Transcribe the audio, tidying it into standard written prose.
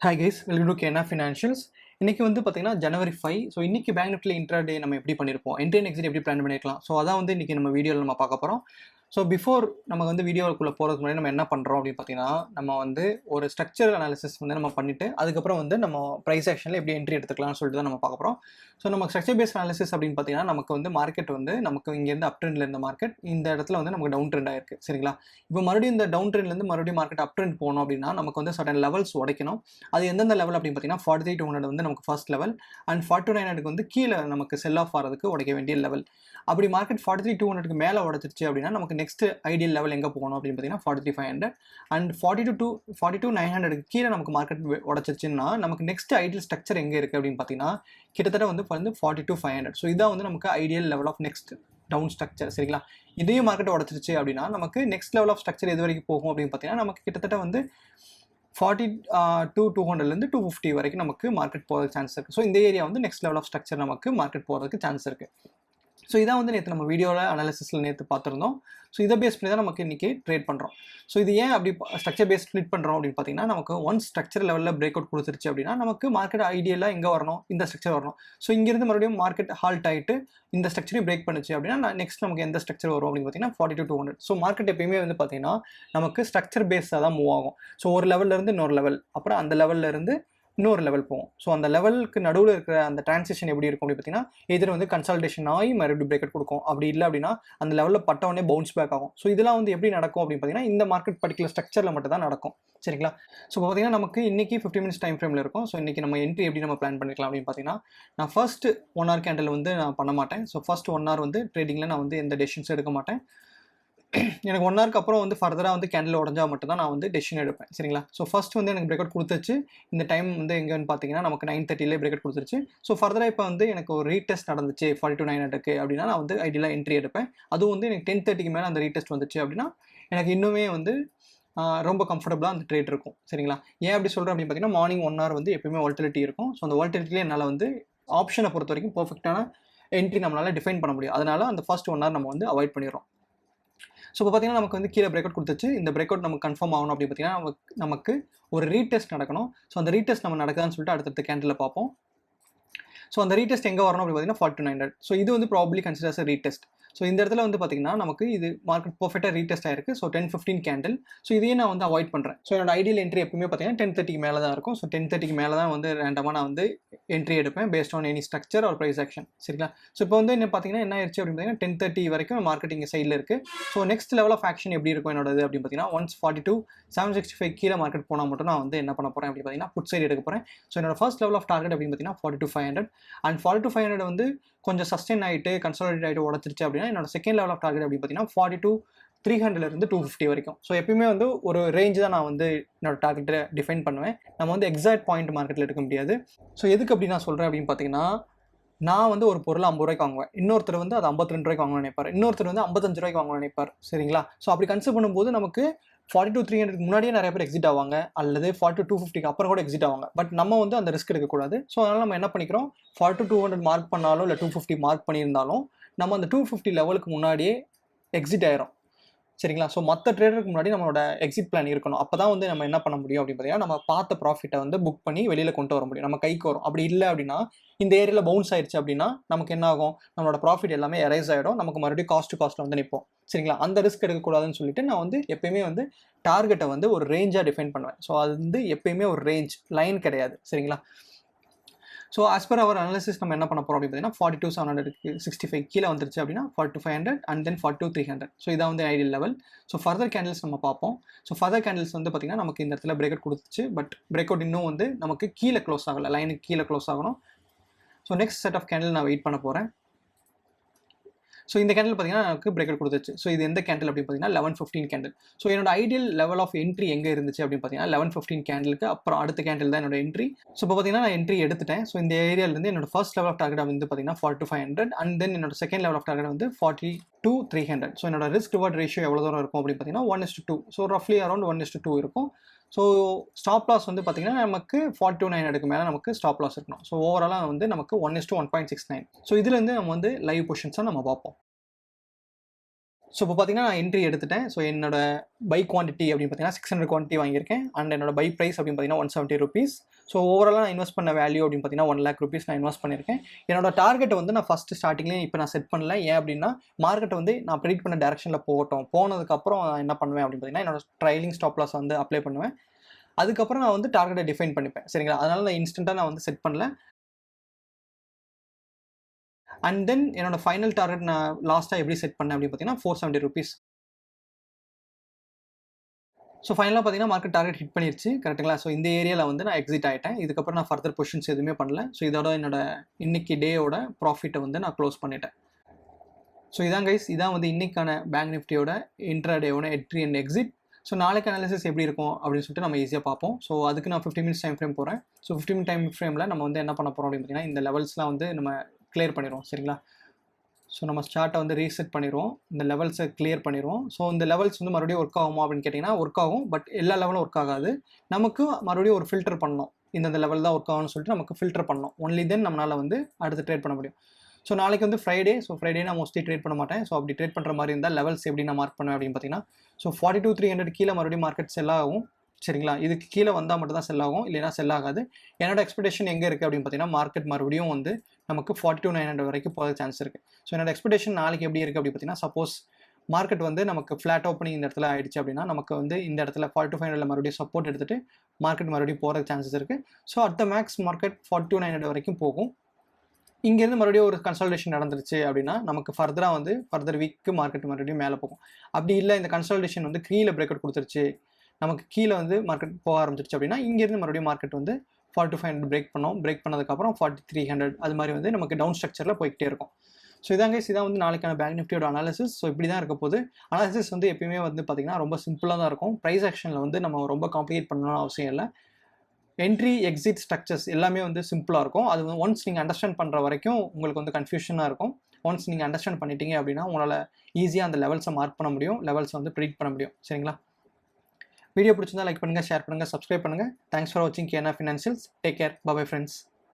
Hi guys, welcome to KNA Financials. இன்னைக்கு வந்து பார்த்தீங்கன்னா ஜனவரி 5. ஸோ இன்னைக்கு பேங்க் நிஃப்டில இன்ட்ராடே நம்ம எப்படி பண்ணியிருப்போம், என்ட்ரி அண்ட் எக்ஸிட் எப்படி பிளான் பண்ணியிருக்கலாம். ஸோ அதான் வந்து இன்னைக்கு நம்ம வீடியோவில் நம்ம பார்க்க போகிறோம். ஸோ பிஃபோர் நம்ம வந்து வீடியோக்குள்ளே போகிறதுக்கு முன்னாடி நம்ம என்ன பண்ணுறோம் அப்படின்னு பார்த்தீங்கன்னா, நம்ம வந்து ஒரு ஸ்ட்ரக்சர் அனாலிசிஸ் வந்து நம்ம பண்ணிட்டு அதுக்கப்புறம் வந்து நம்ம ப்ரைஸ் ஆக்ஷனில் எப்படி என்ட்ரி எடுத்துக்கலாம்னு சொல்லிட்டு தான் நம்ம பார்க்க போகிறோம். ஸோ நம்ம ஸ்ட்ரக்சர் பேஸ்ட் அனாலிசிஸ் அப்படின்னு பார்த்தீங்கன்னா, நமக்கு வந்து மார்க்கெட் வந்து நமக்கு இங்கேருந்து அப் ட்ரெண்டில் இருந்த மார்க்கெட் இந்த இடத்துல வந்து நமக்கு டவுன் ட்ரெண்ட் ஆயிருக்கு. சரிங்களா? இப்போ மறுபடியும் இந்த டவுன் ட்ரெண்ட்லேருந்து மறுபடியும் மார்க்கெட் அப் ட்ரெண்ட் போகணும் அப்படின்னா நமக்கு வந்து சர்டன் லெவல்ஸ் உடைக்கணும். அது எந்தெந்த லெவல் அப்படின்னு பார்த்தீங்கன்னா 43,200 வந்து நமக்கு ஃபர்ஸ்ட் லெவல் அண்ட் 42,900 வந்து கீழே நமக்கு செல் ஆஃப் ஆகிறதுக்கு உடைக்க வேண்டிய லெவல். அப்படி மார்க்கெட் 43,200க்கு மேலே உடச்சிருச்சு அப்படின்னா நமக்கு நெக்ஸ்ட் ஐடியல் லெவல் எங்கே போகணும் அப்படின்னு பார்த்தீங்கன்னா 43,500 அண்ட் 42,900க்கு கீழே நமக்கு மார்க்கெட் உடச்சிருச்சுன்னா நமக்கு நெக்ஸ்ட் ஐடியல் ஸ்ட்ரக்சர் எங்கே இருக்குது அப்படின்னு பார்த்தீங்கன்னா கிட்டத்தட்ட வந்து 42,500. ஸோ இதான் வந்து நமக்கு ideal level of next down structure. சரிங்களா? இதையும் மார்க்கெட் உடச்சிருச்சு அப்படின்னா நமக்கு நெக்ஸ்ட் லெவல் ஆஃப் ஸ்ட்ரக்சர் எது வரைக்கும் போகும் அப்படின்னு பார்த்தீங்கன்னா நமக்கு கிட்டத்தட்ட வந்து 42,200லேருந்து 250 வரைக்கும் நமக்கு மார்க்கெட் போகிறதுக்கு சான்ஸ் இருக்குது. ஸோ இந்த ஏரியா வந்து நெக்ஸ்ட் லெவல் ஆஃப் ஸ்ட்ரக்சர் நமக்கு மார்க்கெட் போகிறதுக்கு சான்ஸ் இருக்குது. ஸோ இதான் வந்து நேற்று நம்ம வீடியோவில் அனாலிசிஸில் நேற்று பார்த்துருந்தோம். ஸோ இதை பேஸ் பண்ணி தான் நமக்கு இன்றைக்கி ட்ரேட் பண்ணுறோம். ஸோ இது ஏன் அப்படி ஸ்ட்ரக்சர் பேஸ் ஸ்ப்ளிட் பண்ணுறோம் அப்படின்னு பார்த்தீங்கன்னா நமக்கு ஒன் ஸ்ட்ரக்சர் லெவலில் பிரேக் அவுட் கொடுத்துருச்சு அப்படின்னா நமக்கு மார்க்கெட் ஐடியலாக எங்கே வரணும், இந்த ஸ்ட்ரக்சர் வரணும். ஸோ இங்கேருந்து மறுபடியும் மார்க்கெட் ஹால்ட் ஆகிட்டு இந்த ஸ்ட்ரக்சரையும் பிரேக் பண்ணுச்சு அப்படின்னா நெக்ஸ்ட் நமக்கு எந்த ஸ்ட்ரக்சர் வரும் அப்படின்னு பார்த்தீங்கன்னா 42,200. ஸோ மார்க்கெட் எப்பயுமே வந்து பார்த்தீங்கன்னா நமக்கு ஸ்ட்ரக்சர் பேஸாக தான் மூவ் ஆகும். ஸோ ஒரு லெவல்லேருந்து இன்னொரு லெவல், அப்புறம் அந்த லெவல்லேருந்து இன்னொரு லெவல் போகும். ஸோ அந்த லெவலுக்கு நடுவில் இருக்கிற அந்த டிரான்சிஷன் எப்படி இருக்கும் அப்படின்னு பார்த்தீங்கன்னா எதிர் வந்து கன்சல்டேஷன் ஆகி மறுபடியும் பிரேக்கெட் கொடுக்கும். அப்படி இல்லை அப்படின்னா அந்த லெவலில் பட்டவொடனே பவுன்ஸ் பேக் ஆகும். ஸோ இதெல்லாம் வந்து எப்படி நடக்கும் அப்படின்னு பார்த்தீங்கன்னா இந்த மார்க்கெட் பர்டிகுலர் ஸ்ட்ரக்சரில் மட்டும் தான் நடக்கும். சரிங்களா? ஸோ இப்போ பார்த்தீங்கன்னா நமக்கு இன்னைக்கு 50 மினிட்ஸ் டைம் ஃப்ரேமில் இருக்கும். ஸோ இன்னைக்கு நம்ம என்ட்ரி எப்படி நம்ம பிளான் பண்ணிக்கலாம் அப்படின்னு பார்த்தீங்கன்னா நான் ஃபர்ஸ்ட் 1 hour கேண்டில் வந்து நான் பண்ண மாட்டேன். ஸோ ஃபர்ஸ்ட் 1 hour வந்து ட்ரேடிங்கில் நான் வந்து எந்த டெசிஷன்ஸும் எடுக்க மாட்டேன். எனக்கு 1 ஹவருக்கு அப்புறம் வந்து ஃபர்தராக வந்து கேண்டில் உடஞ்சா மட்டும் தான் நான் வந்து டெசிஷன் எடுப்பேன். சரிங்களா? ஸோ ஃபர்ஸ்ட் வந்து எனக்கு பிரேக் அவுட் கொடுத்துச்சு. இந்த டைம் வந்து எங்கன்னு பார்த்தீங்கன்னா நமக்கு 9:30 பிரேக் அவுட் கொடுத்துருச்சு. ஸோ ஃபர்தராக இப்போ வந்து எனக்கு ஒரு ரீடெஸ்ட் நடந்துச்சு 42,900க்கு அப்படின்னா நான் வந்து ஐடியலாக என்ட்ரி எடுப்பேன். அதுவும் வந்து எனக்கு 10:30க்கு மேலே அந்த ரீடெஸ்ட் வந்துச்சு அப்படின்னா எனக்கு இன்னுமே வந்து ரொம்ப கம்ஃபர்டபுளாக அந்த ட்ரேட் இருக்கும். சரிங்களா? ஏன் அப்படி சொல்கிறேன் அப்படின்னு பார்த்தீங்கன்னா மார்னிங் 1 hour வந்து எப்பயுமே வாலட்டிலிட்டி இருக்கும். ஸோ அந்த வாலட்டிலிட்டிலே என்னால் வந்து ஆப்ஷனை பொறுத்த வரைக்கும் பர்ஃபெக்டான என்ட்ரி நம்மளால் டிஃபைன் பண்ண முடியும். அதனால அந்த ஃபர்ஸ்ட் 1 hour நம்ம வந்து அவாய்ட் பண்ணிடுறோம். ஸோ இப்போ பார்த்தீங்கன்னா நமக்கு வந்து கீழே பிரேக் அவுட் கொடுத்துச்சு. இந்த பிரேக் அவுட் நமக்கு கன்ஃபார்ம் ஆகணும் அப்படின்னு பார்த்தீங்கன்னா நமக்கு ஒரு ரீடெஸ்ட் நடக்கணும். ஸோ அந்த ரீடெஸ்ட் நம்ம நடக்குதான்னு சொல்லிட்டு அடுத்தடுத்த கேண்டில் பார்ப்போம். ஸோ அந்த ரீடெஸ்ட் எங்கே வரணும் அப்படின்னு பார்த்தீங்கன்னா 42,900. ஸோ இது வந்து ப்ராபப்லி கன்சிடர்ஸ் ரீடெஸ்ட். ஸோ இந்த இடத்துல வந்து பார்த்தீங்கன்னா நமக்கு இது மார்க்கெட் பர்ஃபெக்டாக ரீடெஸ்ட் ஆயிருக்கு. So 10:15 candle. ஸோ இதையே நான் வந்து அவாய்ட் பண்ணுறேன். ஸோ என்னோட ஐடியல் என்ட்ரி எப்பவுமே பார்த்தீங்கன்னா 10:30க்கு மேலே தான் இருக்கும். ஸோ 10:30க்கு மேலே தான் வந்து ரேண்டமாக நான் வந்து என்ட்ரி எடுப்பேன் based on any structure or price action. சரிங்களா? ஸோ இப்போ வந்து என்ன பார்த்தீங்கன்னா என்ன ஆயிடுச்சு அப்படின்னு பார்த்தீங்கன்னா 10:30 வரைக்கும் மார்க்கெட்டிங் சைடில் இருக்குது. So next level of action எப்படி இருக்கும் என்னோடது அப்படின்னு பார்த்தீங்கன்னா 142,765 கீழே மார்க்கெட் போனால் மட்டும் நான் வந்து என்ன பண்ண போகிறேன் அப்படின்னு பார்த்தீங்கன்னா புட் சைடு எடுக்க போகிறேன். ஸோ என்னோட ஃபர்ஸ்ட் லெவல் ஆஃப் டார்கெட் அப்படின்னு பார்த்தீங்கன்னா 42,500 அண்ட் 42,500 வந்து கொஞ்சம் சஸ்டெயின் ஆகிட்டு கன்சாலிடேட் ஆகிட்டு உடச்சிருச்சு அப்படின்னா என்னோட செகண்ட் லெவல் ஆஃப் டார்கெட் அப்படின்னு பார்த்தீங்கன்னா 42,300லேருந்து 250 வரைக்கும். ஸோ எப்பயுமே வந்து ஒரு ரேஞ்ச் தான் நான் வந்து என்னோட டார்கெட்டை டிஃபைன் பண்ணுவேன். நம்ம வந்து எக்ஸாக்ட் பாயிண்ட் மார்க்கெட்டில் எடுக்க முடியாது. ஸோ எதுக்கு அப்படி நான் சொல்கிறேன் அப்படின்னு பார்த்தீங்கன்னா நான் வந்து ஒரு பொருள் 50 ரூபாய்க்கு வாங்குவேன். இன்னொருத்தர் வந்து அது 52 ரூபாய்க்கு வாங்கணும்னு நினைப்பார். இன்னொருத்தர் வந்து 55 ரூபாய்க்கு வாங்கணும்னு நினைப்பார். சரிங்களா? ஸோ அப்படி கன்சிடர் பண்ணும்போது நமக்கு 42,300க்கு முன்னாடியே நிறைய பேர் எக்ஸிட் ஆவாங்க, அல்லது 42,250க்கு அப்புறம் கூட எக்ஸிட் ஆவாங்க. பட் நம்ம வந்து அந்த ரிஸ்க் எடுக்கக்கூடாது. ஸோ அதனால் நம்ம என்ன பண்ணிக்கிறோம் 42,200 மார்க் பண்ணாலும் இல்லை 250 மார்க் பண்ணியிருந்தாலும் நம்ம அந்த 250 லெவலுக்கு முன்னாடியே எக்ஸிட் ஆயிரும். சரிங்களா? ஸோ மற்ற ட்ரேடருக்கு முன்னாடி நம்மளோட எக்ஸிட் பிளான் இருக்கணும். அப்போ தான் வந்து நம்ம என்ன பண்ண முடியும் அப்படின்னு பார்த்தீங்கன்னா நம்ம பார்த்த ப்ராஃபிட்டை வந்து புக் பண்ணி வெளியில் கொண்டு வர முடியும், நம்ம கைக்கு வரும். அப்படி இல்லை அப்படின்னா இந்த ஏரியாவில் பவுன்ஸ் ஆயிடுச்சு அப்படின்னா நமக்கு என்ன ஆகும், நம்மளோட ப்ராஃபிட் எல்லாமே எரைஸ் ஆகிடும். நமக்கு மறுபடியும் காஸ்ட்டில் வந்து நிற்போம். சரிங்களா? அந்த ரிஸ்க் எடுக்கக்கூடாதுன்னு சொல்லிட்டு நான் வந்து எப்பயுமே வந்து டார்கெட்டை வந்து ஒரு ரேஞ்சாக டிஃபைன் பண்ணுவேன். ஸோ அது வந்து எப்பயுமே ஒரு ரேஞ்ச் லைன் கிடையாது. சரிங்களா? So as per hour analysis நம்ம என்ன பண்ண போகிறோம் அப்படின்னு பார்த்தீங்கன்னா 42,765 கீழே வந்துருச்சு அப்படின்னா 42,500 அண்ட் தென் 42,300. ஸோ இதான் வந்து ideal level. So further candles நம்ம பார்ப்போம். ஸோ ஃபர்தர் கேண்டில்ஸ் வந்து பார்த்தீங்கன்னா நமக்கு இந்த இடத்துல பிரேக் அவுட் கொடுத்துச்சு. பட் பிரேக் அவுட் இன்னும் வந்து நமக்கு கீழே க்ளோஸ் ஆகலை, லைனுக்கு கீழே க்ளோஸ் ஆகணும். So next set of candle நான் வெயிட் பண்ண போகிறேன். ஸோ இந்த கேண்டில் பார்த்தீங்கன்னா எனக்கு பிரேக் அவுட் கொடுத்துச்சு. ஸோ இது எந்த கேண்டில் அப்படின்னு பார்த்தீங்கன்னா 11:15 கேண்டில். ஸோ என்னோட ஐடியல் லெவல் ஆஃப் என்ட்ரி எங்கே இருந்துச்சு அப்படின்னு பார்த்தீங்கன்னா 11:15 கேண்டிலுக்கு அப்புறம் அடுத்த கேண்டில் தான் என்னோட என்ட்ரி. ஸோ இப்போ பார்த்தீங்கன்னா நான் என்ட்ரி எடுத்துட்டேன். ஸோ இந்த ஏரியாவிலேருந்து என்னோட ஃபர்ஸ்ட் லெவல் ஆஃப் டார்கெட் வந்து பார்த்தீங்கன்னா 42,500 அண்ட் தென் என்னோட செகண்ட் லெவல் ஆஃப் டார்கெட் வந்து 42,300. ஸோ என்னோட ரிஸ்க் ரிவார்ட் ரேஷியோ எவ்வளோ தூரம் இருக்கும் அப்படின்னு பார்த்தீங்கன்னா 1:2. ஸோ ரஃப்லி அரௌண்ட் 1:2 இருக்கும். ஸோ ஸ்டாப் லாஸ் வந்து பார்த்தீங்கன்னா நமக்கு 42,900க்கு மேலே நமக்கு ஸ்டாப் லாஸ் இருக்கணும். ஸோ ஓவராலாக வந்து நமக்கு 1:1.69. ஸோ இதுலேருந்து நம்ம வந்து லைவ் பொசிஷன்ஸாக நம்ம பார்ப்போம். ஸோ இப்போ பார்த்தீங்கன்னா நான் என்ட்ரி எடுத்துட்டேன். ஸோ என்னோட பை குவான்டிட்டி அப்படின்னு பார்த்தீங்கன்னா 600 குவான்டிட்டி வாங்கியிருக்கேன். அண்ட் என்னோட பை ப்ரைஸ் அப்படின்னு பார்த்தீங்கன்னா ₹170. ஸோ ஓவராலாக நான் இன்வெஸ்ட் பண்ண வேல்யூ அப்படின்னு பார்த்தீங்கன்னா ₹1,00,000 நான் இன்வெஸ்ட் பண்ணியிருக்கேன். என்னோட டார்கெட் வந்து நான் ஃபஸ்ட்டு ஸ்டார்டிங்லேயே இப்போ நான் செட் பண்ணல. ஏன் அப்படின்னா மார்க்கெட் வந்து நான் ப்ரெடிக்ட் பண்ண டேரக்ஷனில் போகட்டும். போனதுக்கப்புறம் நான் என்ன பண்ணுவேன் அப்படின்னு பார்த்தீங்கன்னா என்னோட ட்ரைலிங் ஸ்டாப் லாஸ் வந்து அப்ளை பண்ணுவேன். அதுக்கப்புறம் நான் வந்து டார்கெட்டை டிஃபைன் பண்ணிப்பேன். சரிங்களா? அதனால நான் இன்ஸ்டன்ட்டாக நான் வந்து செட் பண்ணல. அண்ட் தென் என்னோட ஃபைனல் டார்கெட் நான் லாஸ்ட்டாக எப்படி செட் பண்ணேன் அப்படின்னு பார்த்தீங்கன்னா ₹470. ஸோ ஃபைனலாக பார்த்தீங்கன்னா மார்க்கெட் டார்கெட் ஹிட் பண்ணிருச்சு. கரெக்ட்டுங்களா? ஸோ இந்த ஏரியாவில் வந்து நான் எக்ஸிட் ஆகிட்டேன். இதுக்கப்புறம் நான் ஃபர்தர் பொசிஷன்ஸ் எதுவுமே பண்ணல. ஸோ இதோட என்னோட இன்னைக்கு டேயோட ப்ராஃபிட்டை வந்து நான் க்ளோஸ் பண்ணிட்டேன். ஸோ இதான் கைஸ், இதான் வந்து இன்னைக்கான பேங்க் நிஃப்டியோட இன்ட்ராடேயோட என்ட்ரி அண்ட் எக்ஸிட். ஸோ நாளைக்கு அனாலிசிஸ் எப்படி இருக்கும் அப்படின்னு சொல்லிட்டு நம்ம ஈஸியாக பார்ப்போம். ஸோ அதுக்கு நான் 15 மினிட்ஸ் டைம் ஃப்ரேம் போகிறேன். ஸோ 15 மினிட் டைம் ஃப்ரேமில் நம்ம வந்து என்ன பண்ண போகிறோம் அப்படின்னு பார்த்தீங்கன்னா இந்த லெவல்ஸ்லாம் வந்து நம்ம கிளியர் பண்ணிடுவோம். சரிங்களா? ஸோ நம்ம சார்ட்டை வந்து ரீசெட் பண்ணிடுவோம். இந்த லெவல்ஸை கிளியர் பண்ணிடுவோம். ஸோ இந்த லெவல்ஸ் வந்து மறுபடியும் ஒர்க் ஆகுமா அப்படின்னு கேட்டிங்கன்னா ஒர்க் ஆகும். பட் எல்லா லெவலும் ஒர்க் ஆகாது. நமக்கு மறுபடியும் ஒரு ஃபில்டர் பண்ணணும். இந்த லெவல் தான் ஒர்க் ஆகும்னு சொல்லிட்டு நமக்கு ஃபில்டர் பண்ணணும். ஒன்லி தென் நம்மளால் வந்து அடுத்து ட்ரேட் பண்ண முடியும். ஸோ நாளைக்கு வந்து ஃப்ரைடே. ஸோ ஃப்ரைடே நான் மோஸ்ட்லி ட்ரேட் பண்ண மாட்டேன். ஸோ அப்படி ட்ரேட் பண்ணுற மாதிரி இருந்தால் லெவல்ஸ் எப்படி நான் மார்க் பண்ணுவேன் அப்படின்னு பார்த்தீங்கன்னா ஸோ 42,300 கீழே மறுபடியும் மார்க்கெட் செல் ஆகும். சரிங்களா? இதுக்கு கீழே வந்தால் மட்டும் தான் செல் ஆகும், இல்லைனா செல் ஆகாது. என்னோட எக்ஸ்பெக்டேஷன் எங்கே இருக்குது அப்படின்னு பார்த்தீங்கன்னா மார்க்கெட் மறுபடியும் வந்து நமக்கு 42,900 வரைக்கும் போக சான்ஸ் இருக்குது. ஸோ என்னோட எக்ஸ்பெக்டேஷன் நாளைக்கு எப்படி இருக்குது அப்படின்னு பார்த்தீங்கன்னா சப்போஸ் மார்க்கெட் வந்து நமக்கு ஃப்ளாட் ஓப்பனிங் இந்த இடத்துல ஆயிடுச்சு அப்படின்னா நமக்கு வந்து இந்த இடத்துல 42,500 மறுபடியும் சப்போர்ட் எடுத்துட்டு மார்க்கெட் மறுபடியும் போகிற சான்சஸ் இருக்குது. So at the max market 42,900 வரைக்கும் போகும். இங்கேருந்து மறுபடியும் ஒரு கன்சல்டேஷன் நடந்துருச்சு அப்படின்னா நமக்கு ஃபர்தராக வந்து ஃபர்தர் வீக்கு மார்க்கெட் மறுபடியும் மேலே போகும். அப்படி இல்லை இந்த கன்சல்டேஷன் வந்து கீழே பிரேக் அவுட் கொடுத்துருச்சு, நமக்கு கீழே வந்து மார்க்கெட் போக ஆரம்பிச்சிருச்சு அப்படின்னா இங்கேருந்து மறுபடியும் மார்க்கெட் வந்து 4500 பிரேக் பண்ணோம். பிரேக் பண்ணதுக்கப்புறம் 4300 அது மாதிரி வந்து நமக்கு டவுன் ஸ்ட்ரக்சரில் போய்கிட்டே இருக்கும். ஸோ இதாங்க இதான் வந்து நாளைக்கான பேங்க் நிஃப்டியோட அனாலிசிஸ். ஸோ இப்படி தான் இருக்க போகுது. அனாலிசிஸ் வந்து எப்பயுமே வந்து பார்த்திங்கன்னா ரொம்ப சிம்பிளாக தான் இருக்கும். ப்ரைஸ் ஆக்ஷனில் வந்து நம்ம ரொம்ப காம்ப்ளிகேட் பண்ணணும்னு அவசியம் இல்லை. என்ட்ரி எக்ஸிட் ஸ்ட்ரக்சர்ஸ் எல்லாமே வந்து சிம்பிளாக இருக்கும். அது ஒன்ஸ் நீங்கள் அண்டர்ஸ்டாண்ட் பண்ணுற வரைக்கும் உங்களுக்கு வந்து கன்ஃபியூஷனாக இருக்கும். ஒன்ஸ் நீங்கள் அண்டர்ஸ்டாண்ட் பண்ணிட்டீங்க அப்படின்னா உங்களால் ஈஸியாக அந்த லெவல்ஸை மார்க் பண்ண முடியும், லெவல்ஸை வந்து ப்ரெடிக்ட் பண்ண முடியும். சரிங்களா? வீடியோ பிடிச்சிருந்தா லைக் பண்ணுங்கள், ஷேர் பண்ணுங்கள், சப்ஸ்கிரைப் பண்ணுங்கள். தேங்க்ஸ் ஃபார் வாட்சிங் Kena Financials. Take care. Bye friends.